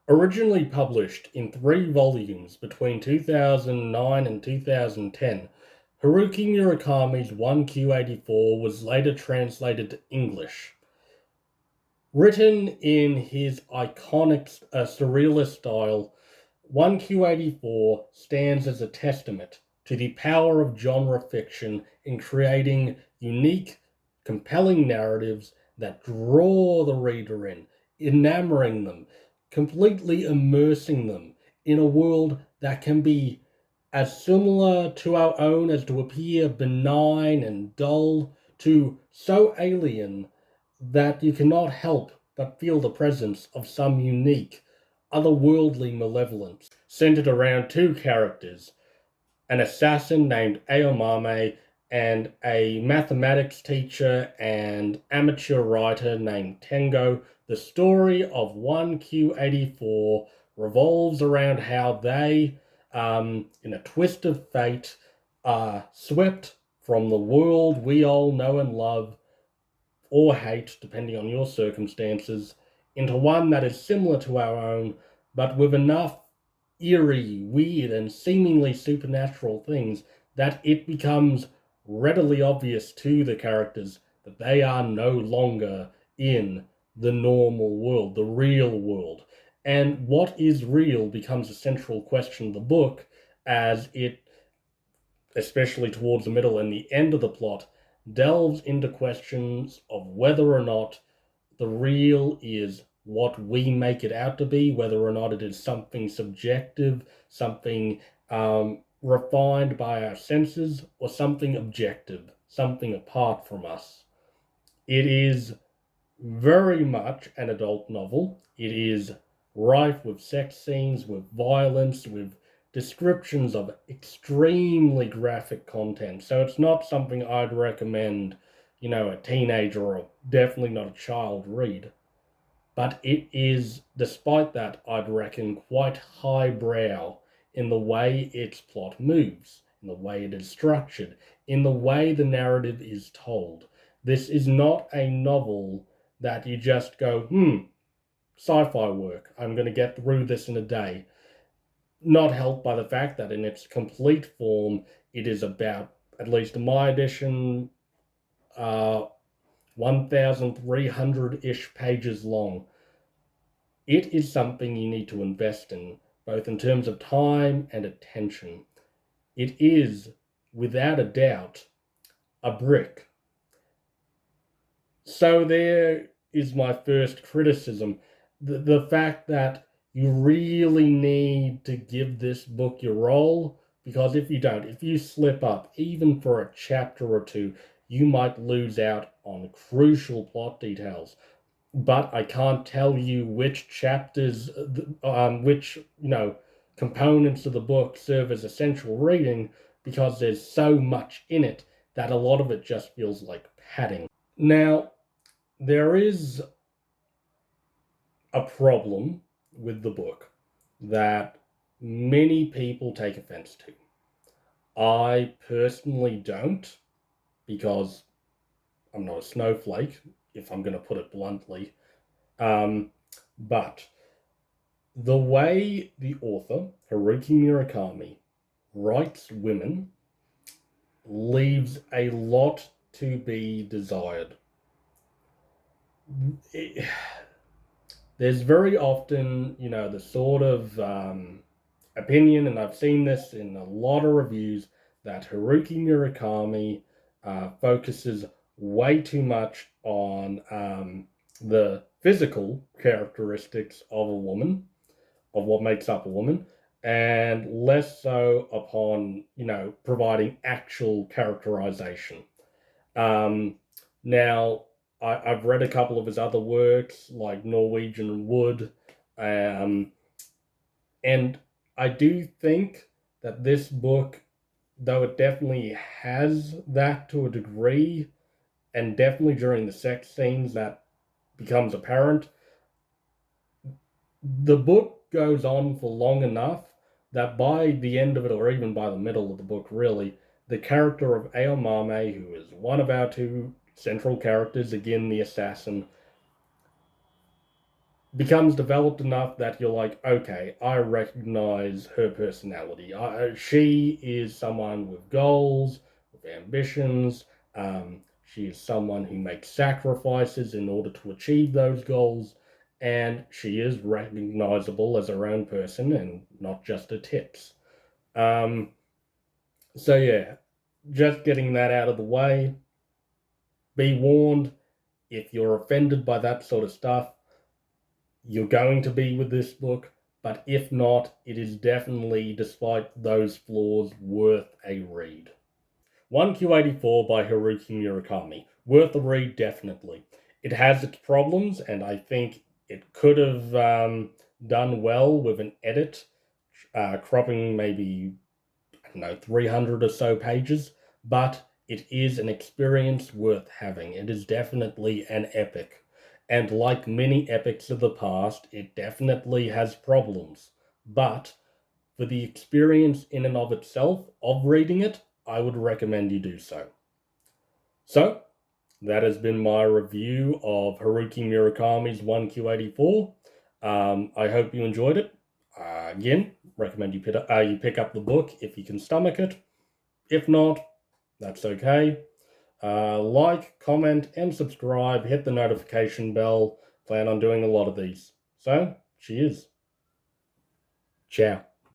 Originally published in 3 volumes between 2009 and 2010, Haruki Murakami's 1Q84 was later translated to English. Written in his iconic surrealist style, 1Q84 stands as a testament to the power of genre fiction in creating unique, compelling narratives that draw the reader in, enamoring them, completely immersing them in a world that can be as similar to our own as to appear benign and dull, to so alien that you cannot help but feel the presence of some unique, otherworldly malevolence, centered around two characters, an assassin named Aomame and a mathematics teacher and amateur writer named Tengo. The story of 1Q84 revolves around how they, in a twist of fate, are swept from the world we all know and love, or hate, depending on your circumstances, into one that is similar to our own, but with enough eerie, weird, and seemingly supernatural things that it becomes readily obvious to the characters that they are no longer in the normal world, the real world. And what is real becomes a central question of the book, as it, especially towards the middle and the end of the plot, delves into questions of whether or not the real is what we make it out to be, whether or not it is something subjective, something refined by our senses, or something objective, something apart from us. It is very much an adult novel. It is rife with sex scenes, with violence, with descriptions of extremely graphic content. So it's not something I'd recommend, a teenager or definitely not a child read. But it is, despite that, I'd reckon quite highbrow in the way its plot moves, in the way it is structured, in the way the narrative is told. This is not a novel that you just go, sci-fi work, I'm going to get through this in a day. Not helped by the fact that in its complete form, it is about, at least in my edition, 1,300-ish pages long. It is something you need to invest in, both in terms of time and attention. It is, without a doubt, a brick. So there is my first criticism. The fact that you really need to give this book your all, because if you don't, if you slip up, even for a chapter or two, you might lose out on crucial plot details. But I can't tell you which chapters, which, components of the book serve as essential reading, because there's so much in it that a lot of it just feels like padding. Now, there is a problem with the book that many people take offense to. I personally don't, because I'm not a snowflake, if I'm going to put it bluntly. But the way the author, Haruki Murakami, writes women leaves a lot to be desired. There's very often, the sort of opinion, and I've seen this in a lot of reviews, that Haruki Murakami focuses way too much on the physical characteristics of a woman, of what makes up a woman, and less so upon, providing actual characterization. Now, I've read a couple of his other works, like Norwegian Wood, and I do think that this book, though it definitely has that to a degree, and definitely during the sex scenes that becomes apparent, the book goes on for long enough that by the end of it, or even by the middle of the book, really, the character of Aomame, who is one of our two central characters, again the assassin, becomes developed enough that you're like, okay, I recognize her personality. She is someone with goals, with ambitions. She is someone who makes sacrifices in order to achieve those goals, and she is recognizable as her own person and not just a tits. Um, so yeah, just getting that out of the way. Be warned, if you're offended by that sort of stuff, you're going to be with this book, but if not, it is definitely, despite those flaws, worth a read. 1Q84 by Haruki Murakami. Worth a read, definitely. It has its problems, and I think it could have done well with an edit, cropping maybe, I don't know, 300 or so pages, but it is an experience worth having. It is definitely an epic. And like many epics of the past, it definitely has problems. But for the experience in and of itself of reading it, I would recommend you do so. So, that has been my review of Haruki Murakami's 1Q84. I hope you enjoyed it. Again, recommend you pick up the book if you can stomach it. If not, that's okay. Like, comment, and subscribe. Hit the notification bell. Plan on doing a lot of these. So, cheers. Ciao.